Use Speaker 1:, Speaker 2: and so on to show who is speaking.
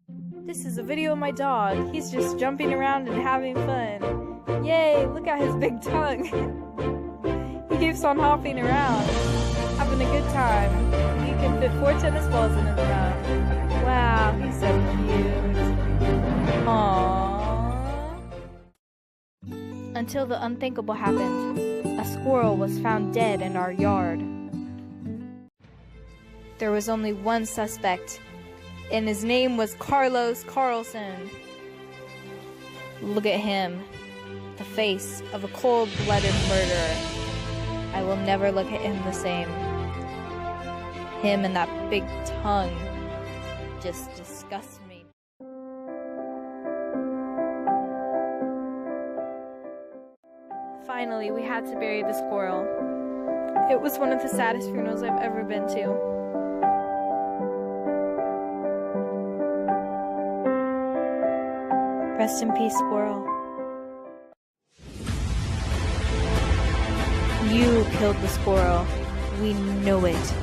Speaker 1: This is a video of my dog. He's just jumping around and having fun. Yay, look at his big tongue. He keeps on hopping around, having a good time. He can fit 4 tennis balls in his mouth. Wow, he's so cute. Aww. Until the unthinkable happened. A squirrel was found dead in our yard. There was only one suspect, and his name was Carlos Carlson. Look at him, the face of a cold-blooded murderer. I will never look at him the same. Him and that big tongue just disgust me. Finally, we had to bury the squirrel. It was one of the saddest funerals I've ever been to. Rest in peace, squirrel. You killed the squirrel. We know it.